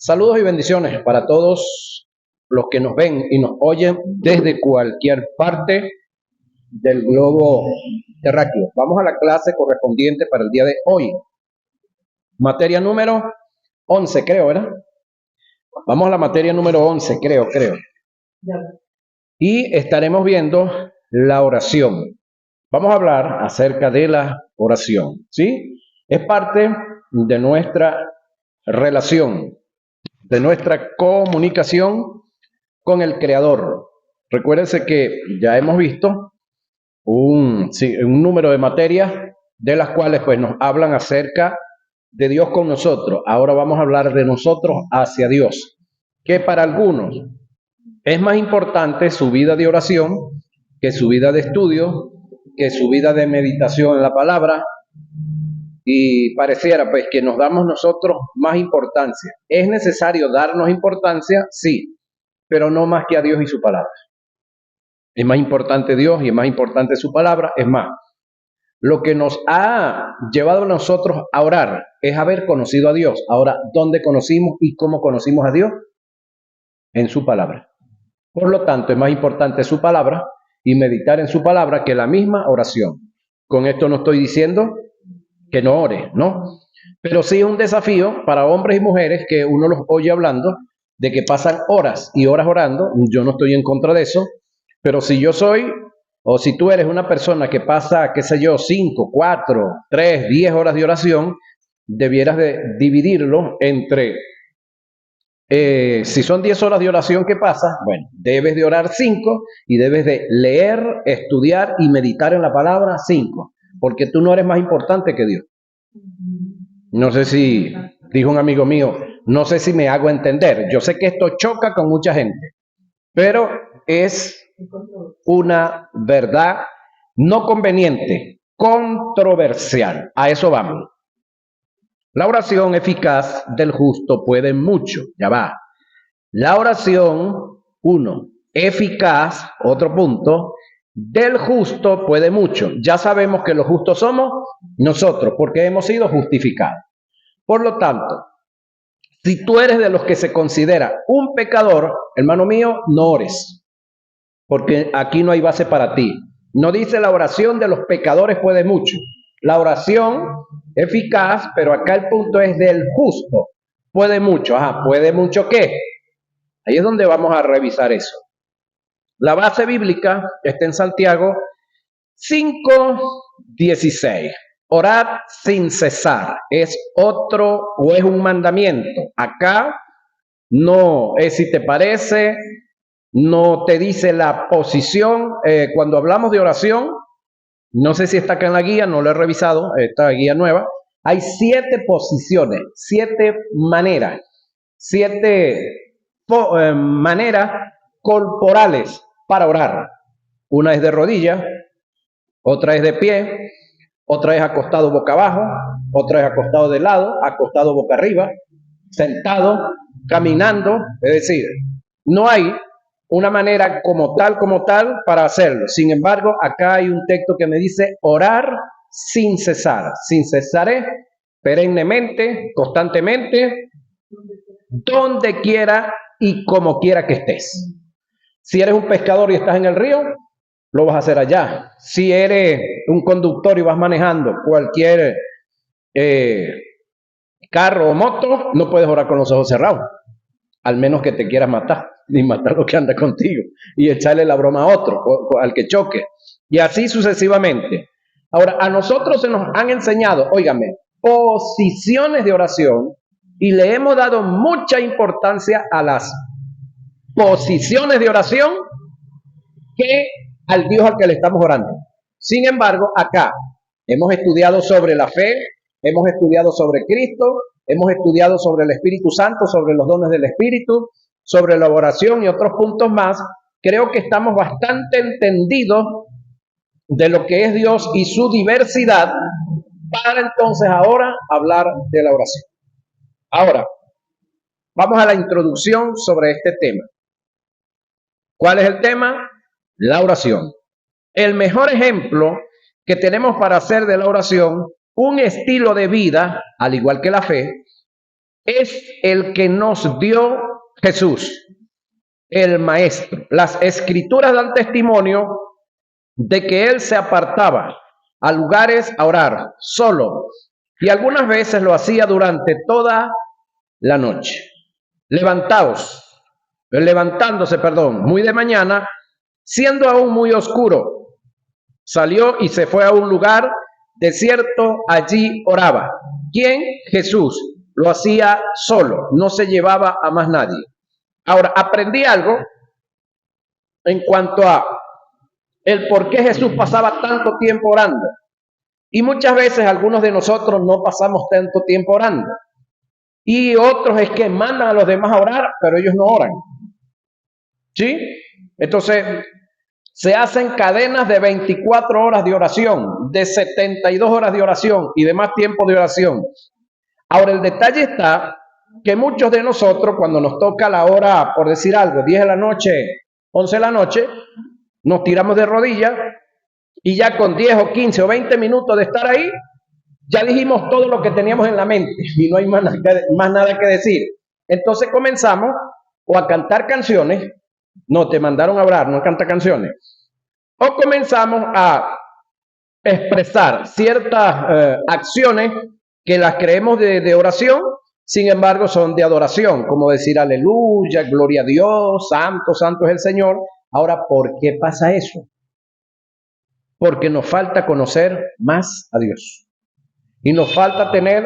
Saludos y bendiciones para todos los que nos ven y nos oyen desde cualquier parte del globo terráqueo. Vamos a la clase correspondiente para el día de hoy. Materia número 11, creo, ¿verdad? Vamos a la materia número 11, creo. Y estaremos viendo la oración. Vamos a hablar acerca de la oración, ¿sí? Es parte de nuestra relación, de nuestra comunicación con el Creador. Recuérdense que ya hemos visto un número de materias de las cuales pues nos hablan acerca de Dios con nosotros. Ahora vamos a hablar de nosotros hacia Dios, que para algunos es más importante su vida de oración que su vida de estudio, que su vida de meditación en la palabra, y pareciera pues que nos damos nosotros más importancia. ¿Es necesario darnos importancia? Sí, pero no más que a Dios y su palabra. Es más importante Dios y es más importante su palabra. Es más, lo que nos ha llevado a nosotros a orar es haber conocido a Dios. Ahora, ¿dónde conocimos y cómo conocimos a Dios? En su palabra. Por lo tanto, es más importante su palabra y meditar en su palabra que la misma oración. Con esto no estoy diciendo que no ore, ¿no? Pero sí es un desafío para hombres y mujeres que uno los oye hablando de que pasan horas y horas orando. Yo no estoy en contra de eso, pero si yo soy, o si tú eres una persona que pasa, qué sé yo, 5, 4, 3, 10 horas de oración, debieras de dividirlo entre, si son 10 horas de oración que pasa, bueno, debes de orar 5 y debes de leer, estudiar y meditar en la palabra 5, porque tú no eres más importante que Dios. No sé si, dijo un amigo mío, no sé si me hago entender. Yo sé que esto choca con mucha gente, pero es una verdad no conveniente, controversial. A eso vamos. La oración eficaz del justo puede mucho. Ya va. La oración, eficaz, otro punto, del justo puede mucho. Ya sabemos que los justos somos nosotros, porque hemos sido justificados. Por lo tanto, si tú eres de los que se considera un pecador, hermano mío, no ores, porque aquí no hay base para ti. No dice la oración de los pecadores puede mucho. La oración eficaz, pero acá el punto es del justo. Puede mucho. ¿Puede mucho qué? Ahí es donde vamos a revisar eso. La base bíblica está en Santiago 5:16. Orad sin cesar. Es otro o es un mandamiento. Acá no es si te parece, no te dice la posición. Cuando hablamos de oración, no sé si está acá en la guía, no lo he revisado, esta guía nueva. Hay 7 posiciones, 7 maneras, 7 maneras corporales para orar. Una es de rodillas, otra es de pie, otra es acostado boca abajo, otra es acostado de lado, acostado boca arriba, sentado, caminando. Es decir, no hay una manera como tal para hacerlo. Sin embargo, acá hay un texto que me dice orar sin cesar. Sin cesar es perennemente, constantemente, donde quiera y como quiera que estés. Si eres un pescador y estás en el río, lo vas a hacer allá. Si eres un conductor y vas manejando cualquier carro o moto, no puedes orar con los ojos cerrados, al menos que te quieras matar, ni matar lo que anda contigo, y echarle la broma a otro, o al que choque, y así sucesivamente. Ahora, a nosotros se nos han enseñado, óigame, posiciones de oración, y le hemos dado mucha importancia a las posiciones de oración que al Dios al que le estamos orando. Sin embargo, acá hemos estudiado sobre la fe, hemos estudiado sobre Cristo, hemos estudiado sobre el Espíritu Santo, sobre los dones del Espíritu, sobre la oración y otros puntos más. Creo que estamos bastante entendidos de lo que es Dios y su diversidad para entonces ahora hablar de la oración. Ahora, vamos a la introducción sobre este tema. ¿Cuál es el tema? La oración. El mejor ejemplo que tenemos para hacer de la oración un estilo de vida, al igual que la fe, es el que nos dio Jesús, el Maestro. Las Escrituras dan testimonio de que Él se apartaba a lugares a orar solo y algunas veces lo hacía durante toda la noche. Levantándose, muy de mañana, siendo aún muy oscuro, salió y se fue a un lugar desierto, allí oraba. ¿Quién? Jesús. Lo hacía solo, no se llevaba a más nadie. Ahora, aprendí algo en cuanto a el por qué Jesús pasaba tanto tiempo orando. Y muchas veces algunos de nosotros no pasamos tanto tiempo orando. Y otros es que mandan a los demás a orar, pero ellos no oran. ¿Sí? Entonces, se hacen cadenas de 24 horas de oración, de 72 horas de oración y de más tiempo de oración. Ahora, el detalle está que muchos de nosotros, cuando nos toca la hora, por decir algo, 10 de la noche, 11 de la noche, nos tiramos de rodillas y ya con 10 o 15 o 20 minutos de estar ahí, ya dijimos todo lo que teníamos en la mente y no hay más nada que decir. Entonces comenzamos o a cantar canciones, no, te mandaron a orar, no a cantar canciones, o comenzamos a expresar ciertas acciones que las creemos de oración, sin embargo son de adoración, como decir aleluya, gloria a Dios, santo, santo es el Señor. Ahora, ¿por qué pasa eso? Porque nos falta conocer más a Dios y nos falta tener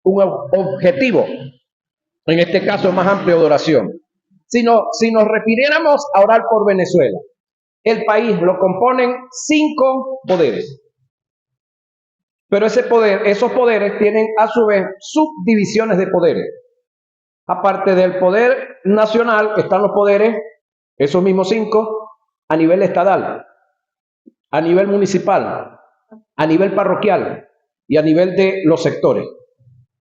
un objetivo, en este caso más amplio de oración. Si nos refiriéramos a orar por Venezuela, el país lo componen 5 poderes. Pero esos poderes tienen a su vez subdivisiones de poderes. Aparte del poder nacional, están los poderes, esos mismos 5, a nivel estatal, a nivel municipal, a nivel parroquial y a nivel de los sectores.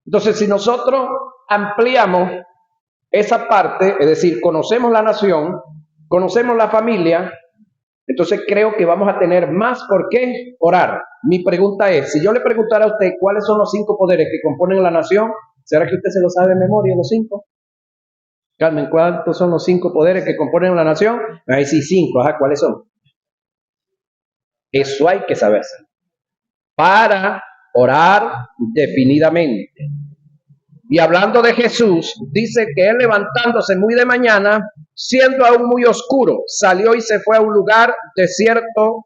Entonces, si nosotros ampliamos esa parte, es decir, conocemos la nación, conocemos la familia, entonces creo que vamos a tener más por qué orar. Mi pregunta es, si yo le preguntara a usted cuáles son los 5 poderes que componen la nación, ¿será que usted se lo sabe de memoria, los 5? Carmen, ¿cuántos son los 5 poderes que componen la nación? Ahí sí, 5, ¿cuáles son? Eso hay que saberse para orar definidamente. Y hablando de Jesús, dice que él levantándose muy de mañana, siendo aún muy oscuro, salió y se fue a un lugar desierto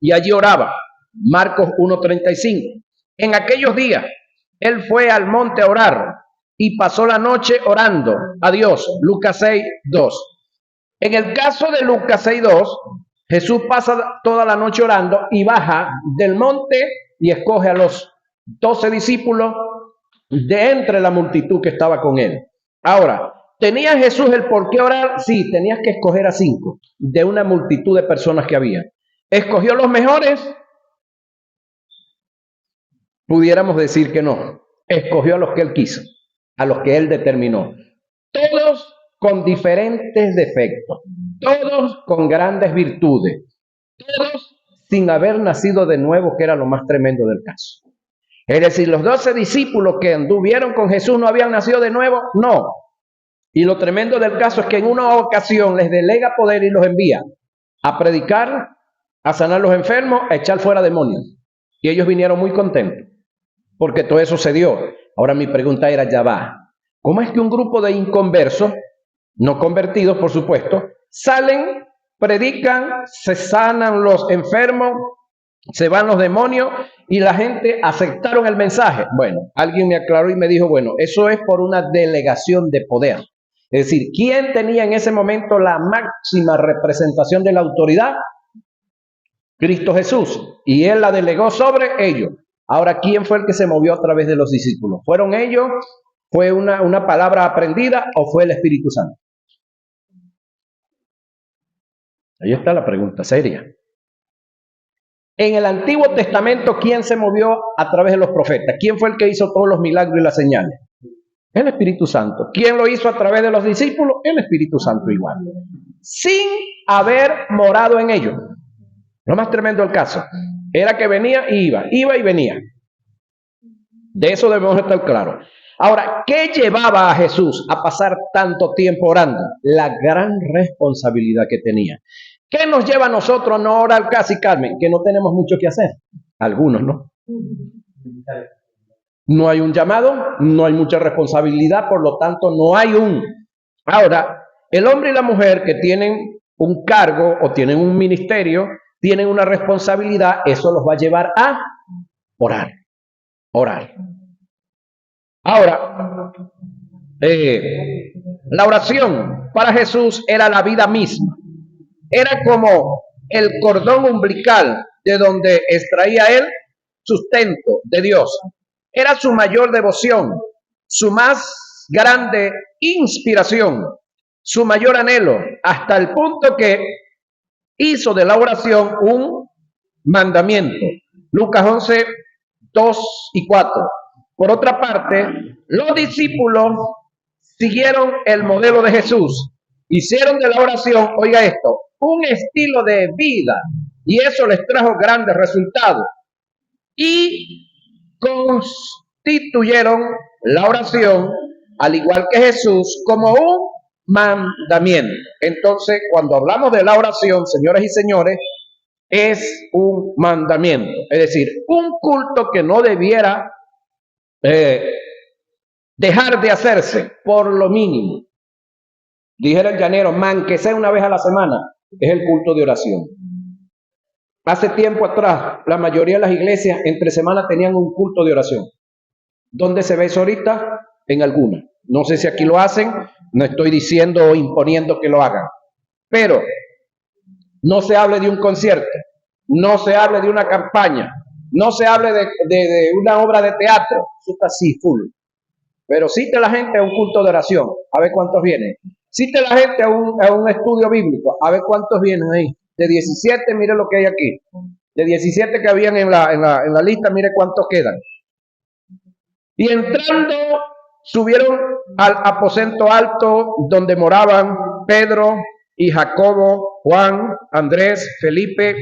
y allí oraba. Marcos 1:35. En aquellos días, él fue al monte a orar y pasó la noche orando a Dios. Lucas 6:2. En el caso de Lucas 6:2, Jesús pasa toda la noche orando y baja del monte y escoge a los 12 discípulos de entre la multitud que estaba con él. Ahora, ¿tenía Jesús el por qué orar? Sí, tenías que escoger a 5 de una multitud de personas que había. ¿Escogió los mejores? Pudiéramos decir que no. Escogió a los que él quiso, a los que él determinó. Todos con diferentes defectos, todos con grandes virtudes, todos sin haber nacido de nuevo, que era lo más tremendo del caso. Es decir, los 12 discípulos que anduvieron con Jesús no habían nacido de nuevo, no. Y lo tremendo del caso es que en una ocasión les delega poder y los envía a predicar, a sanar los enfermos, a echar fuera demonios. Y ellos vinieron muy contentos, porque todo eso se dio. Ahora mi pregunta era, ya va, ¿cómo es que un grupo de inconversos, no convertidos por supuesto, salen, predican, se sanan los enfermos, se van los demonios y la gente aceptaron el mensaje? Bueno, alguien me aclaró y me dijo, bueno, eso es por una delegación de poder. Es decir, ¿quién tenía en ese momento la máxima representación de la autoridad? Cristo Jesús. Y él la delegó sobre ellos. Ahora, ¿quién fue el que se movió a través de los discípulos? ¿Fueron ellos? ¿Fue una palabra aprendida o fue el Espíritu Santo? Ahí está la pregunta seria. En el Antiguo Testamento, ¿quién se movió a través de los profetas? ¿Quién fue el que hizo todos los milagros y las señales? El Espíritu Santo. ¿Quién lo hizo a través de los discípulos? El Espíritu Santo igual. Sin haber morado en ellos. Lo más tremendo del caso era que venía y iba y venía. De eso debemos estar claros. Ahora, ¿qué llevaba a Jesús a pasar tanto tiempo orando? La gran responsabilidad que tenía. ¿Qué nos lleva a nosotros a no orar casi, Carmen? Que no tenemos mucho que hacer. Algunos, ¿no? No hay un llamado, no hay mucha responsabilidad, por lo tanto no hay un... Ahora, el hombre y la mujer que tienen un cargo o tienen un ministerio, tienen una responsabilidad, eso los va a llevar a orar, orar. Ahora, la oración para Jesús era la vida misma, era como el cordón umbilical de donde extraía él sustento de Dios. Era su mayor devoción, su más grande inspiración, su mayor anhelo, hasta el punto que hizo de la oración un mandamiento. Lucas 11, 2 y 4. Por otra parte, los discípulos siguieron el modelo de Jesús, hicieron de la oración, oiga esto, un estilo de vida, y eso les trajo grandes resultados. Y constituyeron la oración, al igual que Jesús, como un mandamiento. Entonces, cuando hablamos de la oración, señoras y señores, es un mandamiento, es decir, un culto que no debiera dejar de hacerse por lo mínimo. Dijera el llanero, man, que sea una vez a la semana, es el culto de oración. Hace tiempo atrás, la mayoría de las iglesias entre semana tenían un culto de oración. ¿Dónde se ve eso ahorita? En algunas. No sé si aquí lo hacen, no estoy diciendo o imponiendo que lo hagan. Pero no se hable de un concierto, no se hable de una campaña, no se hable de una obra de teatro, eso está así full. Pero cite a la gente a un culto de oración, a ver cuántos vienen. Cite a la gente a un estudio bíblico, a ver cuántos vienen ahí. De 17, mire lo que hay aquí. De 17 que habían en la lista, mire cuántos quedan. Y entrando, subieron al aposento alto donde moraban Pedro y Jacobo, Juan, Andrés, Felipe,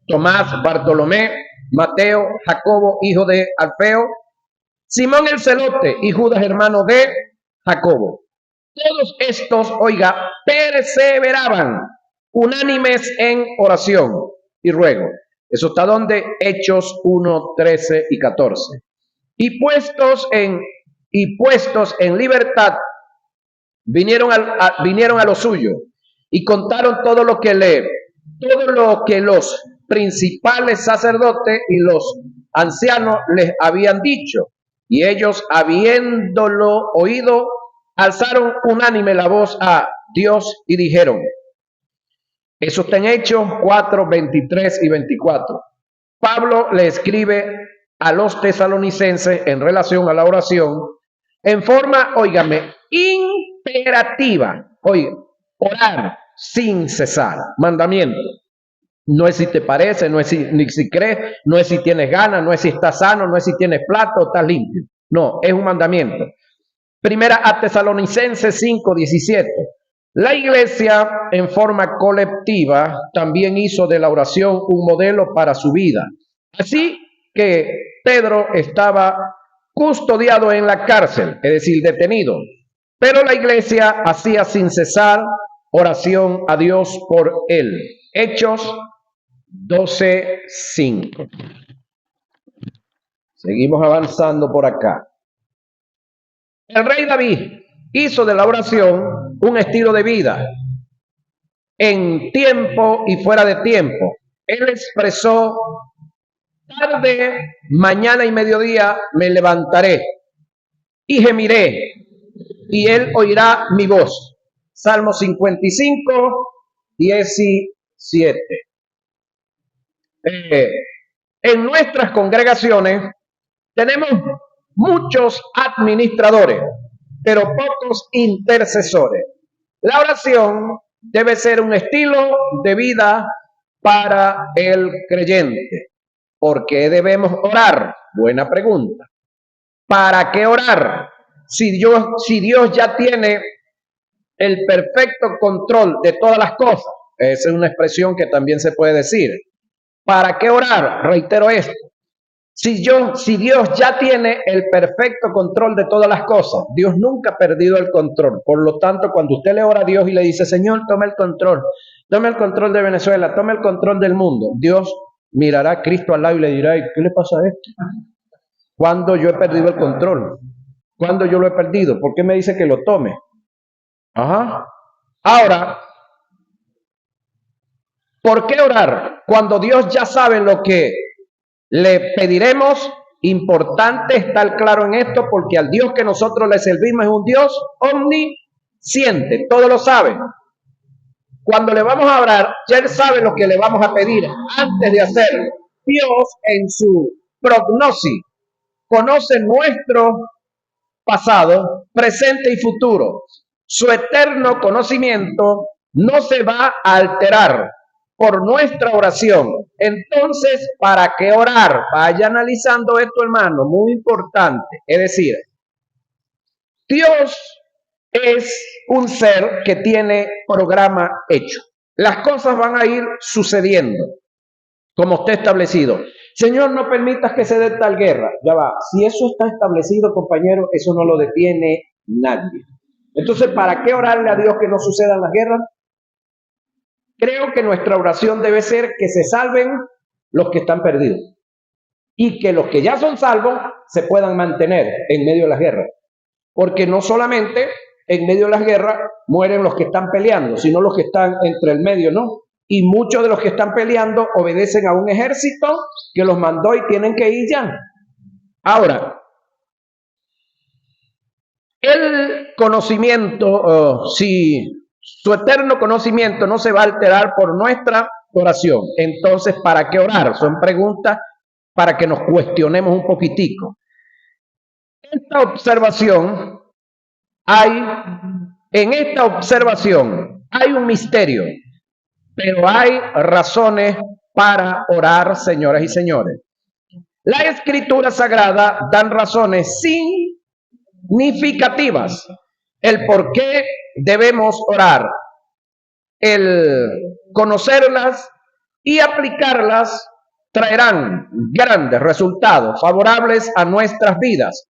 Tomás, Bartolomé, Mateo, Jacobo, hijo de Alfeo, Simón el celote y Judas, hermano de Jacobo. Todos estos, oiga, perseveraban unánimes en oración y ruego. Eso está donde Hechos 1, 13 y 14. Y puestos en libertad, vinieron a lo suyo y contaron todo lo que los principales sacerdotes y los ancianos les habían dicho. Y ellos, habiéndolo oído, alzaron unánime la voz a Dios y dijeron, eso está en Hechos 4, 23 y 24. Pablo le escribe a los tesalonicenses en relación a la oración en forma, óigame, imperativa. Oiga, orar sin cesar. Mandamiento. No es si te parece, no es si crees, no es si tienes ganas, no es si estás sano, no es si tienes plata o estás limpio. No, es un mandamiento. Primera a Tesalonicenses 5, 17. La iglesia en forma colectiva también hizo de la oración un modelo para su vida. Así que Pedro estaba custodiado en la cárcel, es decir, detenido. Pero la iglesia hacía sin cesar oración a Dios por él. Hechos 12, 5. Seguimos avanzando por acá. El rey David hizo de la oración un estilo de vida en tiempo y fuera de tiempo. Él expresó, tarde, mañana y mediodía me levantaré y gemiré y él oirá mi voz. Salmo 55, 17. En nuestras congregaciones tenemos muchos administradores, pero pocos intercesores. La oración debe ser un estilo de vida para el creyente. ¿Por qué debemos orar? Buena pregunta. ¿Para qué orar? Si Dios ya tiene el perfecto control de todas las cosas. Esa es una expresión que también se puede decir. ¿Para qué orar? Reitero esto. Si Dios ya tiene el perfecto control de todas las cosas, Dios nunca ha perdido el control. Por lo tanto, cuando usted le ora a Dios y le dice, Señor, toma el control de Venezuela, toma el control del mundo, Dios mirará a Cristo al lado y le dirá, ¿qué le pasa a este? ¿Cuándo yo he perdido el control? ¿Cuándo yo lo he perdido? ¿Por qué me dice que lo tome? Ajá. Ahora, ¿por qué orar? Cuando Dios ya sabe lo que le pediremos. Importante estar claro en esto, porque al Dios que nosotros le servimos es un Dios omnisciente, todo lo sabe. Cuando le vamos a orar, ya Él sabe lo que le vamos a pedir antes de hacerlo. Dios en su prognosis conoce nuestro pasado, presente y futuro. Su eterno conocimiento no se va a alterar por nuestra oración. Entonces, ¿para qué orar? Vaya analizando esto, hermano, muy importante. Es decir, Dios es un ser que tiene programa hecho. Las cosas van a ir sucediendo como está establecido. Señor, no permitas que se dé tal guerra. Ya va. Si eso está establecido, compañero, eso no lo detiene nadie. Entonces, ¿para qué orarle a Dios que no sucedan las guerras? Creo que nuestra oración debe ser que se salven los que están perdidos y que los que ya son salvos se puedan mantener en medio de las guerras. Porque no solamente en medio de las guerras mueren los que están peleando, sino los que están entre el medio, ¿no? Y muchos de los que están peleando obedecen a un ejército que los mandó y tienen que ir ya. Ahora, el conocimiento, si su eterno conocimiento no se va a alterar por nuestra oración, entonces, ¿para qué orar? Son preguntas para que nos cuestionemos un poquitico. En esta observación hay un misterio, pero hay razones para orar, señoras y señores. La Escritura Sagrada dan razones significativas el por qué debemos orar. El conocerlas y aplicarlas traerán grandes resultados favorables a nuestras vidas.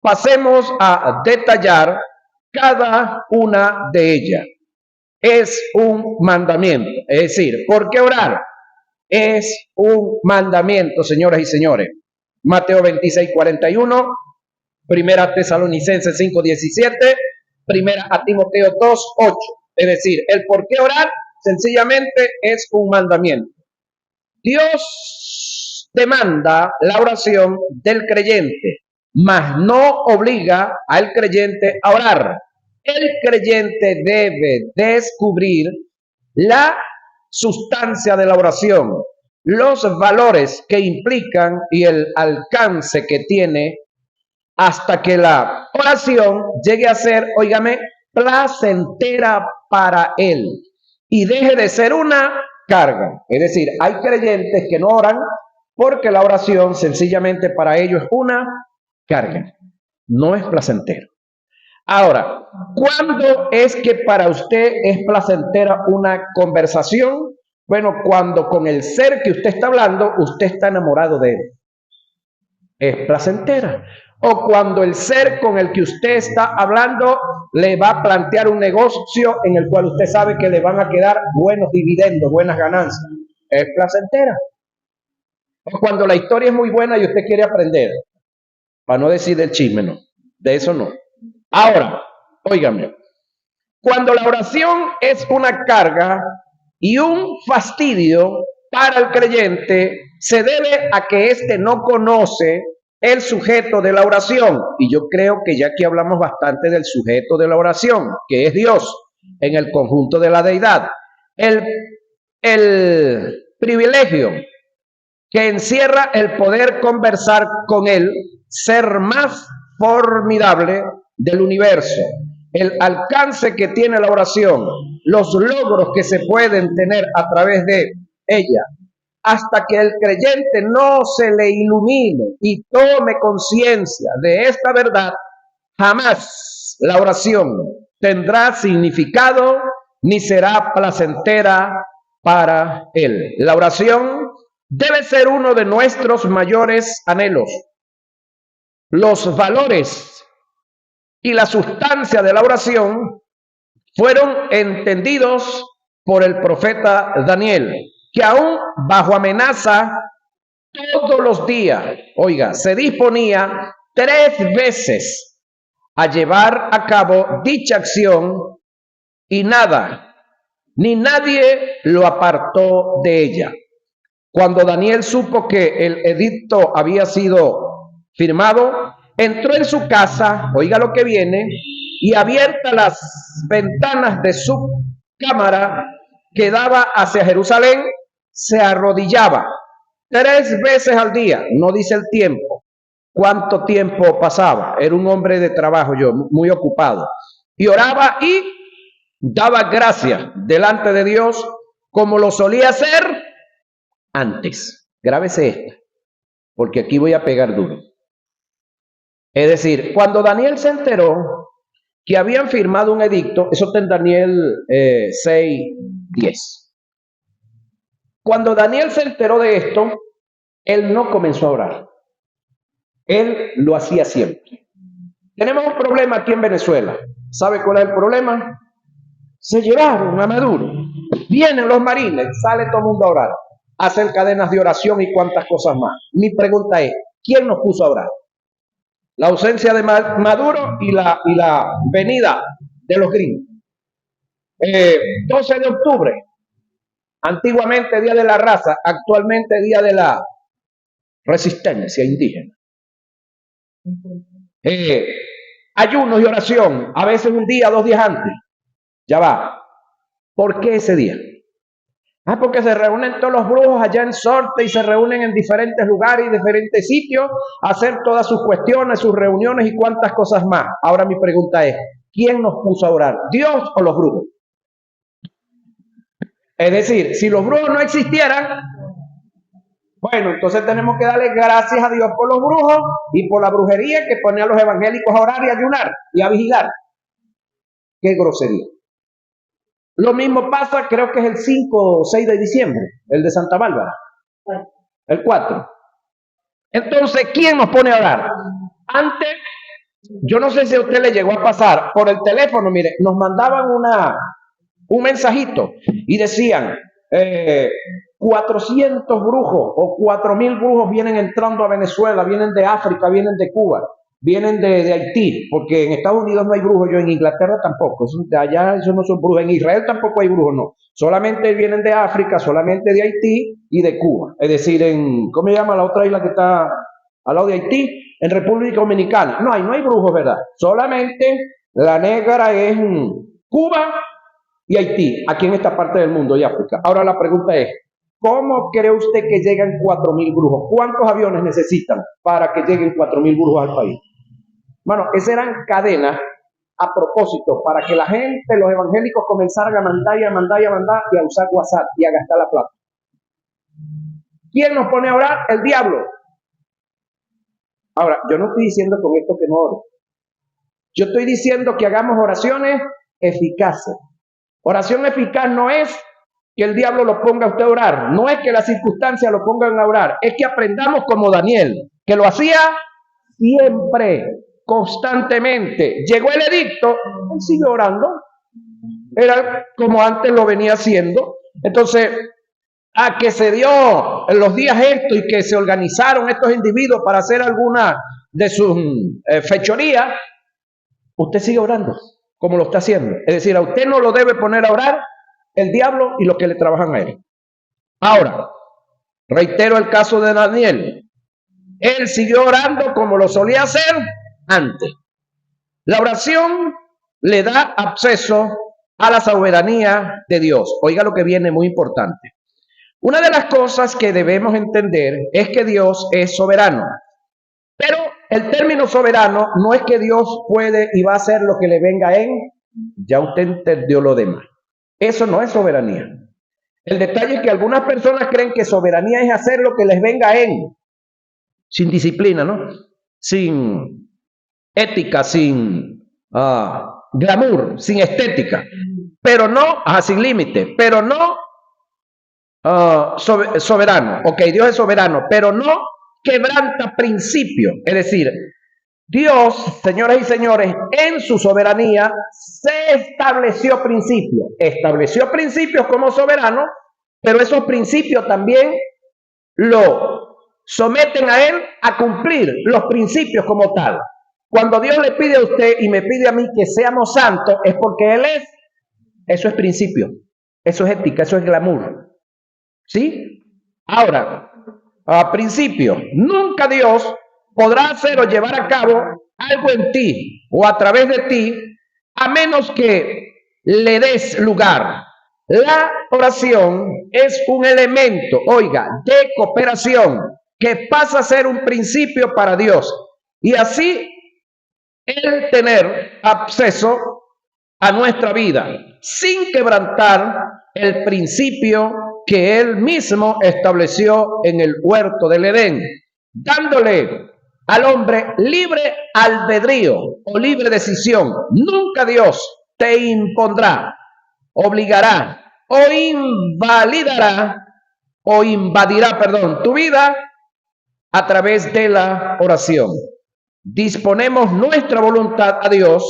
Pasemos a detallar cada una de ellas. Es un mandamiento, es decir, ¿por qué orar? Es un mandamiento, señoras y señores. Mateo 26:41, Primera Tesalonicenses 5:17, Primera a Timoteo 2:8. Es decir, el por qué orar sencillamente es un mandamiento. Dios demanda la oración del creyente, mas no obliga al creyente a orar. El creyente debe descubrir la sustancia de la oración, los valores que implican y el alcance que tiene hasta que la oración llegue a ser, óigame, placentera para él y deje de ser una carga. Es decir, hay creyentes que no oran porque la oración sencillamente para ellos es una carga, no es placentero. Ahora, ¿cuándo es que para usted es placentera una conversación? Bueno, cuando con el ser que usted está hablando, usted está enamorado de él. Es placentera. O cuando el ser con el que usted está hablando le va a plantear un negocio en el cual usted sabe que le van a quedar buenos dividendos, buenas ganancias. Es placentera. O cuando la historia es muy buena y usted quiere aprender. Para no decir del chisme, no. De eso no. Ahora, óigame, cuando la oración es una carga y un fastidio para el creyente, se debe a que éste no conoce el sujeto de la oración. Y yo creo que ya aquí hablamos bastante del sujeto de la oración, que es Dios, en el conjunto de la deidad. El privilegio que encierra el poder conversar con él, ser más formidable del universo, el alcance que tiene la oración, los logros que se pueden tener a través de ella, hasta que el creyente no se le ilumine y tome conciencia de esta verdad, jamás la oración tendrá significado ni será placentera para él. La oración debe ser uno de nuestros mayores anhelos. Los valores y la sustancia de la oración fueron entendidos por el profeta Daniel, que aún bajo amenaza todos los días, oiga, se disponía 3 veces a llevar a cabo dicha acción y nada, ni nadie lo apartó de ella. Cuando Daniel supo que el edicto había sido firmado, entró en su casa, oiga lo que viene, y abiertas las ventanas de su cámara que daba hacia Jerusalén, se arrodillaba 3 veces al día, no dice el tiempo, cuánto tiempo pasaba, era un hombre de trabajo yo, muy ocupado, y oraba y daba gracias delante de Dios como lo solía hacer antes. Grábese esta, porque aquí voy a pegar duro. Es decir, cuando Daniel se enteró que habían firmado un edicto, eso está en Daniel 6:10. Cuando Daniel se enteró de esto, él no comenzó a orar. Él lo hacía siempre. Tenemos un problema aquí en Venezuela. ¿Sabe cuál es el problema? Se llevaron a Maduro. Vienen los marines, sale todo el mundo a orar. Hacen cadenas de oración y cuantas cosas más. Mi pregunta es, ¿quién nos puso a orar? La ausencia de Maduro y la venida de los gringos. 12 de octubre, antiguamente Día de la Raza, actualmente Día de la Resistencia Indígena. Ayunos y oración, a veces un día, 2 días antes. Ya va. ¿Por qué ese día? Porque se reúnen todos los brujos allá en Sorte y se reúnen en diferentes lugares y diferentes sitios a hacer todas sus cuestiones, sus reuniones y cuantas cosas más. Ahora mi pregunta es, ¿quién nos puso a orar? ¿Dios o los brujos? Es decir, si los brujos no existieran, bueno, entonces tenemos que darle gracias a Dios por los brujos y por la brujería que pone a los evangélicos a orar y a ayunar y a vigilar. ¡Qué grosería! Lo mismo pasa, creo que es el 5 o 6 de diciembre, el de Santa Bárbara, el 4. Entonces, ¿quién nos pone a orar? Antes, yo no sé si a usted le llegó a pasar por el teléfono, mire, nos mandaban un mensajito y decían, 400 brujos o 4,000 brujos vienen entrando a Venezuela, vienen de África, vienen de Cuba, vienen de Haití, porque en Estados Unidos no hay brujos, yo en Inglaterra tampoco, allá esos no son brujos, en Israel tampoco hay brujos, no, solamente vienen de África, solamente de Haití y de Cuba, es decir, ¿cómo se llama la otra isla que está al lado de Haití? En República Dominicana, no hay brujos, ¿verdad? Solamente la negra es Cuba y Haití, aquí en esta parte del mundo y África. Ahora la pregunta es, ¿cómo cree usted que llegan 4,000 brujos? ¿Cuántos aviones necesitan para que lleguen 4,000 brujos al país? Bueno, esas eran cadenas a propósito para que la gente, los evangélicos comenzaran a mandar y a mandar y a mandar y a usar WhatsApp y a gastar la plata. ¿Quién nos pone a orar? El diablo. Ahora, yo no estoy diciendo con esto que no ore. Yo estoy diciendo que hagamos oraciones eficaces. Oración eficaz no es que el diablo lo ponga a usted a orar, no es que las circunstancias lo pongan a orar, es que aprendamos como Daniel, que lo hacía siempre, constantemente. Llegó el edicto, él siguió orando, era como antes lo venía haciendo. Entonces, a que se dio en los días estos y que se organizaron estos individuos para hacer alguna de sus fechorías, usted sigue orando como lo está haciendo. Es decir, a usted no lo debe poner a orar el diablo y los que le trabajan a él. Ahora, reitero el caso de Daniel. Él siguió orando como lo solía hacer antes. La oración le da acceso a la soberanía de Dios. Oiga lo que viene, muy importante. Una de las cosas que debemos entender es que Dios es soberano. Pero el término soberano no es que Dios puede y va a hacer lo que le venga en. Ya usted entendió lo demás. Eso no es soberanía. El detalle es que algunas personas creen que soberanía es hacer lo que les venga en. Sin disciplina, ¿no? Sin ética, sin glamour, sin estética. Pero no, sin límite. Pero no soberano. Ok, Dios es soberano, pero no quebranta principios. Es decir, Dios, señoras y señores, en su soberanía se estableció principios. Estableció principios como soberano, pero esos principios también lo someten a él a cumplir los principios como tal. Cuando Dios le pide a usted y me pide a mí que seamos santos, es porque Él es. Eso es principio, eso es ética, eso es glamour. ¿Sí? Ahora, a principio, nunca Dios podrá hacer o llevar a cabo algo en ti o a través de ti, a menos que le des lugar. La oración es un elemento, oiga, de cooperación que pasa a ser un principio para Dios. Y así el tener acceso a nuestra vida sin quebrantar el principio que Él mismo estableció en el huerto del Edén, dándole al hombre libre albedrío o libre decisión. Nunca Dios te impondrá, obligará o invalidará o invadirá, tu vida a través de la oración. Disponemos nuestra voluntad a Dios,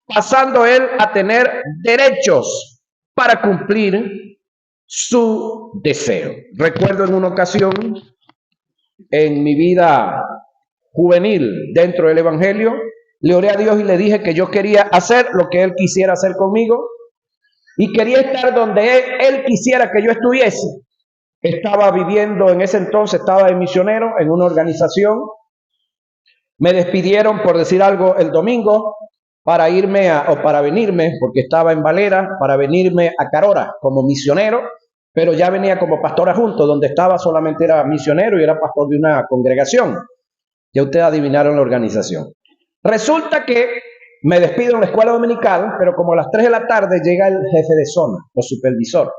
pasando Él a tener derechos para cumplir su deseo. Recuerdo en una ocasión, en mi vida juvenil dentro del Evangelio, le oré a Dios y le dije que yo quería hacer lo que Él quisiera hacer conmigo y quería estar donde Él quisiera que yo estuviese. Estaba viviendo en ese entonces, estaba de misionero en una organización. Me despidieron, por decir algo, el domingo para irme o para venirme, porque estaba en Valera, para venirme a Carora como misionero, pero ya venía como pastor adjunto, donde estaba solamente era misionero y era pastor de una congregación. Ya ustedes adivinaron la organización. Resulta que me despido en la escuela dominical, pero como a las 3 de la tarde llega el jefe de zona o supervisor.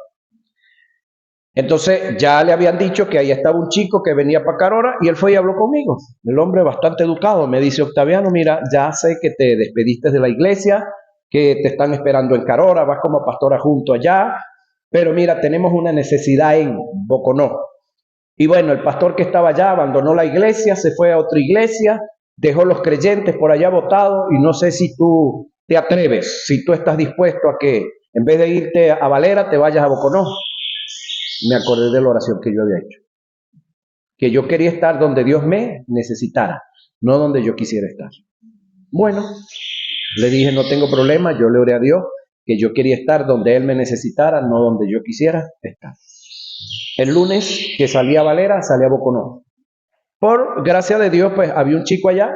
Entonces ya le habían dicho que ahí estaba un chico que venía para Carora y él fue y habló conmigo. El hombre bastante educado me dice: Octaviano, mira, ya sé que te despediste de la iglesia, que te están esperando en Carora, vas como pastora junto allá, pero mira, tenemos una necesidad en Boconó. Y bueno, el pastor que estaba allá abandonó la iglesia, se fue a otra iglesia, dejó los creyentes por allá botados y no sé si tú te atreves, si tú estás dispuesto a que en vez de irte a Valera te vayas a Boconó. Me acordé de la oración que yo había hecho, que yo quería estar donde Dios me necesitara, no donde yo quisiera estar. Bueno, le dije: no tengo problema. Yo le oré a Dios que yo quería estar donde Él me necesitara, no donde yo quisiera estar. El lunes que salí a Valera, salí a Boconó. Por gracia de Dios, pues había un chico allá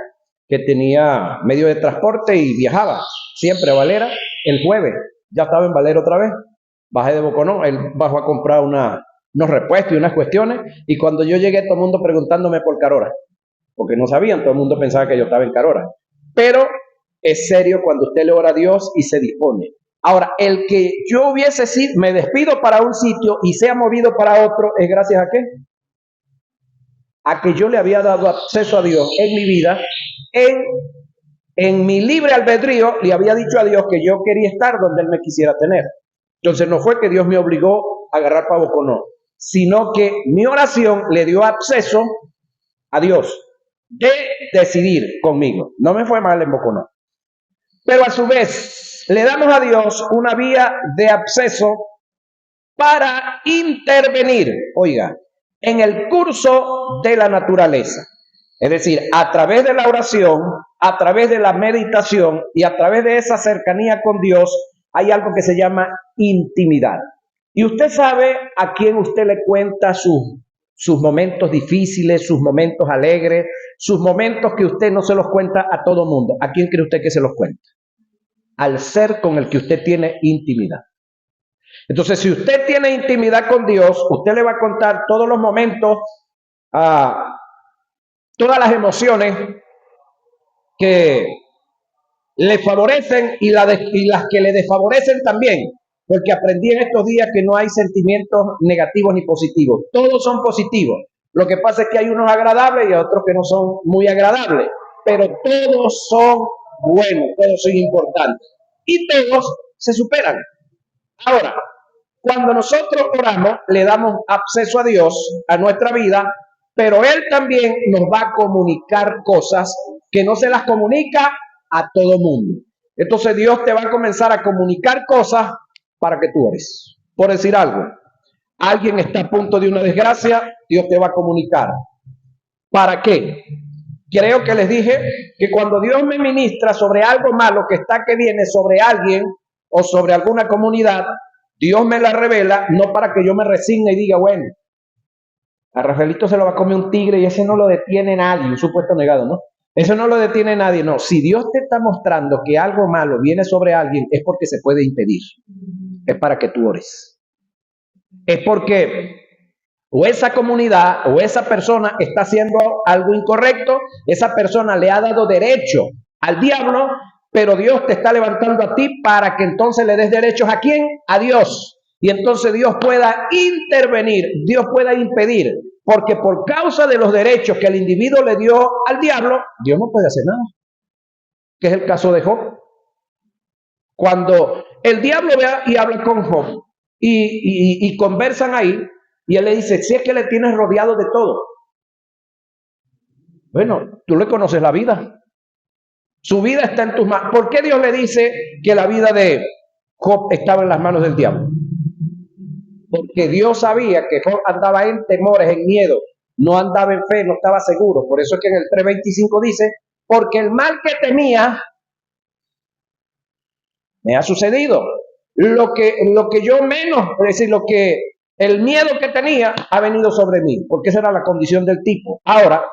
que tenía medio de transporte y viajaba siempre a Valera. El jueves ya estaba en Valera otra vez. Bajé de Boconó, él bajó a comprar unos repuestos y unas cuestiones, y cuando yo llegué todo el mundo preguntándome por Carora, porque no sabían, todo el mundo pensaba que yo estaba en Carora. Pero es serio cuando usted le ora a Dios y se dispone. Ahora, el que yo hubiese sido, me despido para un sitio y sea movido para otro, ¿es gracias a qué? A que yo le había dado acceso a Dios en mi vida, en mi libre albedrío, le había dicho a Dios que yo quería estar donde Él me quisiera tener. Entonces no fue que Dios me obligó a agarrar para Boconó, sino que mi oración le dio acceso a Dios de decidir conmigo. No me fue mal en Boconó. Pero a su vez le damos a Dios una vía de acceso para intervenir, oiga, en el curso de la naturaleza. Es decir, a través de la oración, a través de la meditación y a través de esa cercanía con Dios, hay algo que se llama intimidad. Y usted sabe a quién usted le cuenta sus momentos difíciles, sus momentos alegres, sus momentos que usted no se los cuenta a todo mundo. ¿A quién cree usted que se los cuenta? Al ser con el que usted tiene intimidad. Entonces, si usted tiene intimidad con Dios, usted le va a contar todos los momentos, todas las emociones que le favorecen y las que le desfavorecen también, porque aprendí en estos días que no hay sentimientos negativos ni positivos, todos son positivos. Lo que pasa es que hay unos agradables y otros que no son muy agradables, pero todos son buenos, todos son importantes y todos se superan. Ahora, Cuando nosotros oramos, le damos acceso a Dios, a nuestra vida, pero Él también nos va a comunicar cosas que no se las comunica a todo mundo. Entonces Dios te va a comenzar a comunicar cosas para que tú ores. Por decir algo, alguien está a punto de una desgracia, Dios te va a comunicar. ¿Para qué? Creo que les dije que cuando Dios me ministra sobre algo malo que está que viene sobre alguien o sobre alguna comunidad, Dios me la revela no para que yo me resigne y diga, bueno, a Rafaelito se lo va a comer un tigre y ese no lo detiene nadie, un supuesto negado, ¿no? Eso no lo detiene nadie, no. Si Dios te está mostrando que algo malo viene sobre alguien, es porque se puede impedir. Es para que tú ores. Es porque o esa comunidad o esa persona está haciendo algo incorrecto, esa persona le ha dado derecho al diablo, pero Dios te está levantando a ti para que entonces le des derechos ¿a quién? A Dios. Y entonces Dios pueda intervenir, Dios pueda impedir, porque por causa de los derechos que el individuo le dio al diablo, Dios no puede hacer nada. Que es el caso de Job. Cuando el diablo ve y habla con Job y conversan ahí, y él le dice, si es que le tienes rodeado de todo. Bueno, tú le conoces la vida. Su vida está en tus manos. ¿Por qué Dios le dice que la vida de Job estaba en las manos del diablo? Porque Dios sabía que Job andaba en temores, en miedo. No andaba en fe, no estaba seguro. Por eso es que en el 3:25 dice, porque el mal que temía me ha sucedido. Lo que yo menos, es decir, el miedo que tenía ha venido sobre mí, porque esa era la condición del tipo. Ahora,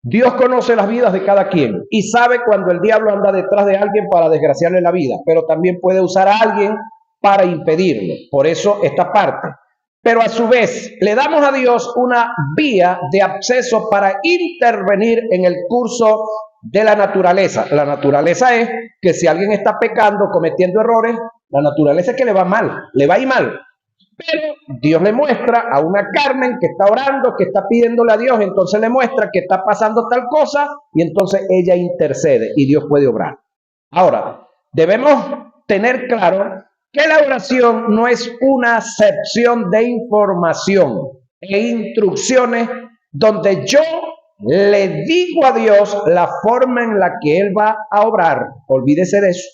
Dios conoce las vidas de cada quien y sabe cuando el diablo anda detrás de alguien para desgraciarle la vida, pero también puede usar a alguien para impedirlo. Por eso esta parte. Pero a su vez, le damos a Dios una vía de acceso para intervenir en el curso de la naturaleza. La naturaleza es que si alguien está pecando, cometiendo errores, la naturaleza es que le va mal, le va a ir mal. Pero Dios le muestra a una Carmen que está orando, que está pidiéndole a Dios, entonces le muestra que está pasando tal cosa y entonces ella intercede y Dios puede obrar. Ahora, debemos tener claro que la oración no es una sección de información e instrucciones donde yo le digo a Dios la forma en la que Él va a obrar. Olvídese de eso.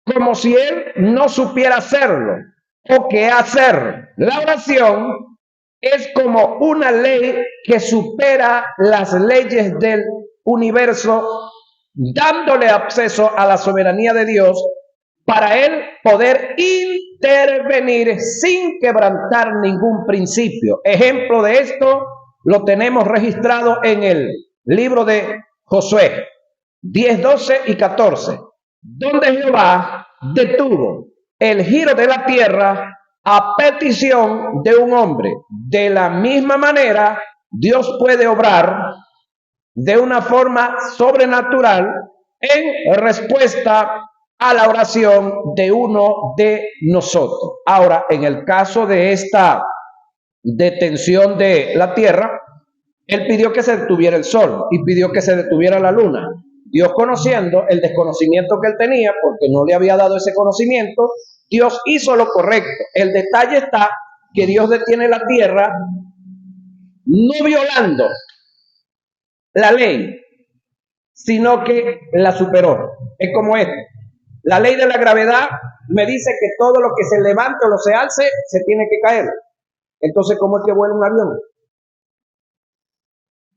Como si Él no supiera hacerlo o qué hacer. La oración es como una ley que supera las leyes del universo, dándole acceso a la soberanía de Dios para Él poder intervenir sin quebrantar ningún principio. Ejemplo de esto lo tenemos registrado en el libro de Josué 10, 12 y 14, donde Jehová detuvo el giro de la tierra a petición de un hombre. De la misma manera, Dios puede obrar de una forma sobrenatural en respuesta a la oración de uno de nosotros. Ahora, en el caso de esta detención de la tierra, Él pidió que se detuviera el sol y pidió que se detuviera la luna. Dios, conociendo el desconocimiento que él tenía, porque no le había dado ese conocimiento, Dios hizo lo correcto. El detalle está que Dios detiene la tierra no violando la ley, sino que la superó. Es como esto. La ley de la gravedad me dice que todo lo que se levante o lo se alce, se tiene que caer. Entonces, ¿cómo es que vuela un avión?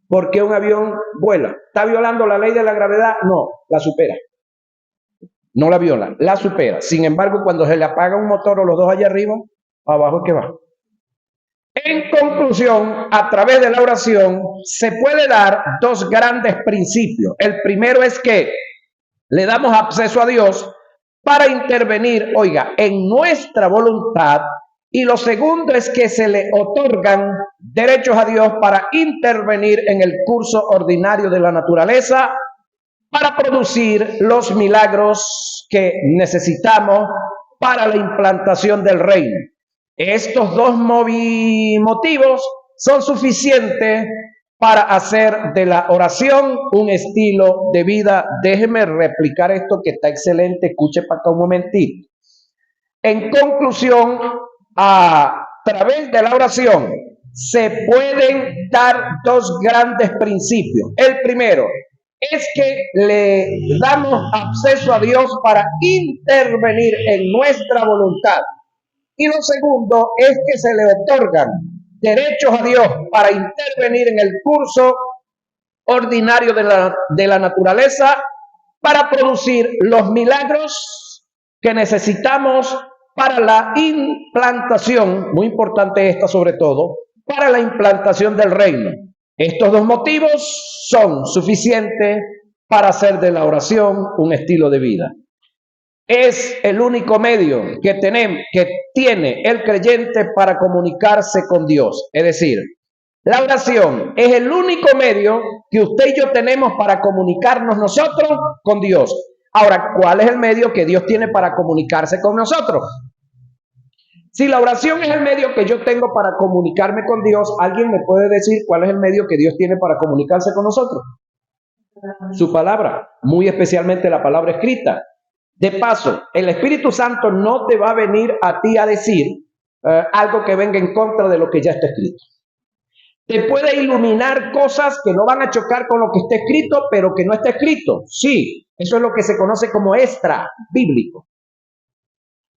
¿Por qué un avión vuela? ¿Está violando la ley de la gravedad? No, la supera. No la viola, la supera. Sin embargo, cuando se le apaga un motor o los dos allá arriba, abajo es que va. En conclusión, a través de la oración se puede dar dos grandes principios. El primero es que le damos acceso a Dios para intervenir, oiga, en nuestra voluntad. Y lo segundo es que se le otorgan derechos a Dios para intervenir en el curso ordinario de la naturaleza para producir los milagros que necesitamos para la implantación del reino. Estos dos motivos son suficientes para hacer de la oración un estilo de vida. Déjeme replicar esto que está excelente. Escuche para acá un momentito. En conclusión, a través de la oración se pueden dar dos grandes principios. El primero es que le damos acceso a Dios para intervenir en nuestra voluntad. Y lo segundo es que se le otorgan derechos a Dios para intervenir en el curso ordinario de la naturaleza para producir los milagros que necesitamos para la implantación, muy importante esta sobre todo, para la implantación del reino. Estos dos motivos son suficientes para hacer de la oración un estilo de vida. Es el único medio que tiene el creyente para comunicarse con Dios. Es decir, la oración es el único medio que usted y yo tenemos para comunicarnos nosotros con Dios. Ahora, ¿cuál es el medio que Dios tiene para comunicarse con nosotros? Si la oración es el medio que yo tengo para comunicarme con Dios, ¿alguien me puede decir cuál es el medio que Dios tiene para comunicarse con nosotros? Su palabra, muy especialmente la palabra escrita. De paso, el Espíritu Santo no te va a venir a ti a decir algo que venga en contra de lo que ya está escrito. Te puede iluminar cosas que no van a chocar con lo que está escrito, pero que no está escrito. Sí, eso es lo que se conoce como extra bíblico.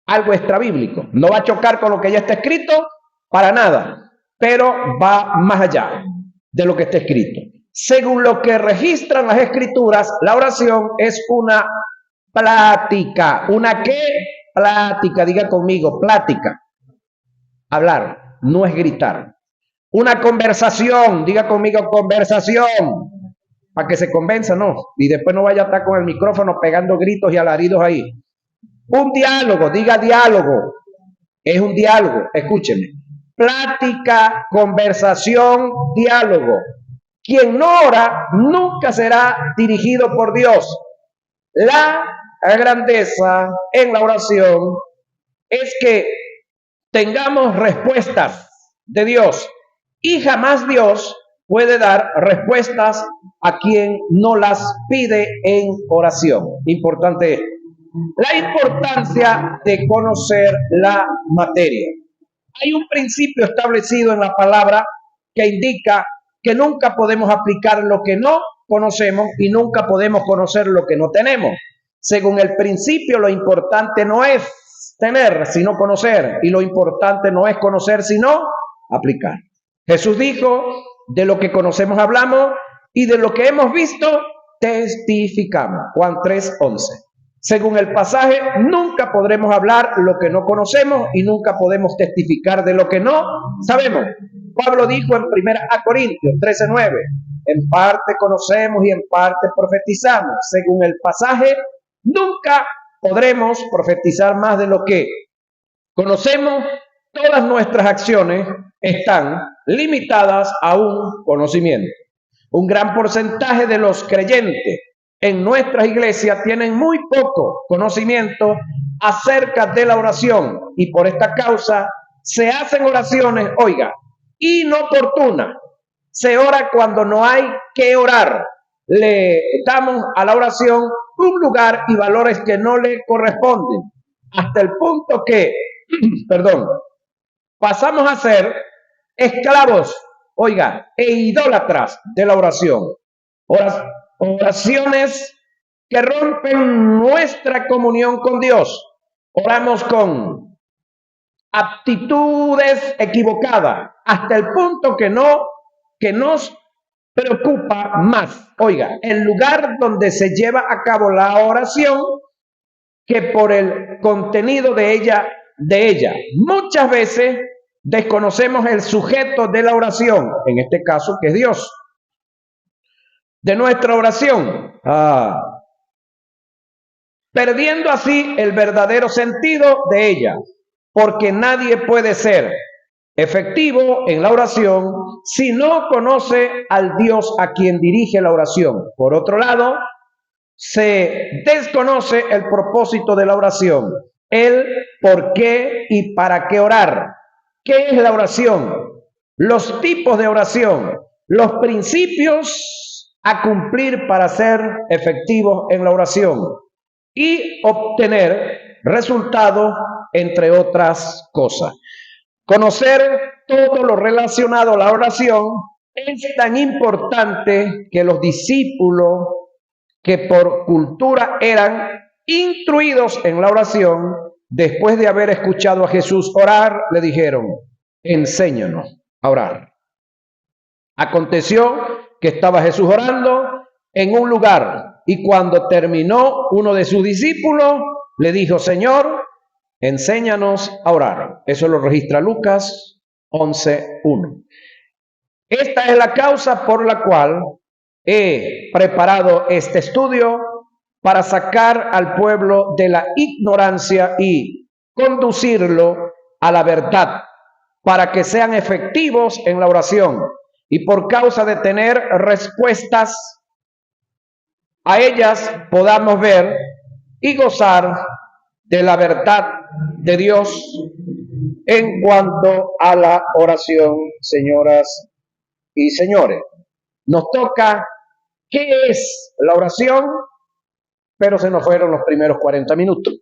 Algo extra bíblico. No va a chocar con lo que ya está escrito para nada, pero va más allá de lo que está escrito. Según lo que registran las escrituras, la oración es una plática. ¿Una qué? Plática, diga conmigo, plática. Hablar, no es gritar. Una conversación, diga conmigo, conversación. Para que se convenza, ¿no? Y después no vaya a estar con el micrófono pegando gritos y alaridos ahí. Un diálogo, diga diálogo. Es un diálogo, escúcheme. Plática, conversación, diálogo. Quien no ora nunca será dirigido por Dios. La grandeza en la oración es que tengamos respuestas de Dios y jamás Dios puede dar respuestas a quien no las pide en oración. Importante esto. La importancia de conocer la materia. Hay un principio establecido en la palabra que indica que nunca podemos aplicar lo que no conocemos y nunca podemos conocer lo que no tenemos. Según el principio, lo importante no es tener, sino conocer, y lo importante no es conocer, sino aplicar. Jesús dijo, de lo que conocemos hablamos y de lo que hemos visto testificamos. Juan 3:11. Según el pasaje, nunca podremos hablar lo que no conocemos y nunca podemos testificar de lo que no sabemos. Pablo dijo en 1 Corintios 13:9, en parte conocemos y en parte profetizamos. Según el pasaje, nunca podremos profetizar más de lo que conocemos. Todas nuestras acciones están limitadas a un conocimiento. Un gran porcentaje de los creyentes en nuestras iglesias tienen muy poco conocimiento acerca de la oración y por esta causa se hacen oraciones, oiga, inoportunas. Se ora cuando no hay que orar. Le damos a la oración un lugar y valores que no le corresponden, hasta el punto que, pasamos a ser esclavos, oiga, e idólatras de la oración. Oraciones que rompen nuestra comunión con Dios. Oramos con actitudes equivocadas, hasta el punto que nos preocupa más, oiga, el lugar donde se lleva a cabo la oración que por el contenido de ella. Muchas veces desconocemos el sujeto de la oración, en este caso que es Dios, de nuestra oración, perdiendo así el verdadero sentido de ella, porque nadie puede ser efectivo en la oración si no conoce al Dios a quien dirige la oración. Por otro lado, se desconoce el propósito de la oración, el por qué y para qué orar. ¿Qué es la oración? Los tipos de oración, los principios a cumplir para ser efectivos en la oración y obtener resultados entre otras cosas. Conocer todo lo relacionado a la oración es tan importante que los discípulos que por cultura eran instruidos en la oración, después de haber escuchado a Jesús orar, le dijeron: enséñanos a orar. Aconteció que estaba Jesús orando en un lugar y cuando terminó, uno de sus discípulos le dijo: Señor, enséñanos a orar. Eso lo registra Lucas 11:1. Esta es la causa por la cual he preparado este estudio, para sacar al pueblo de la ignorancia y conducirlo a la verdad, para que sean efectivos en la oración y por causa de tener respuestas a ellas podamos ver y gozar de la verdad de Dios en cuanto a la oración, señoras y señores. Nos toca qué es la oración, pero se nos fueron los primeros 40 minutos.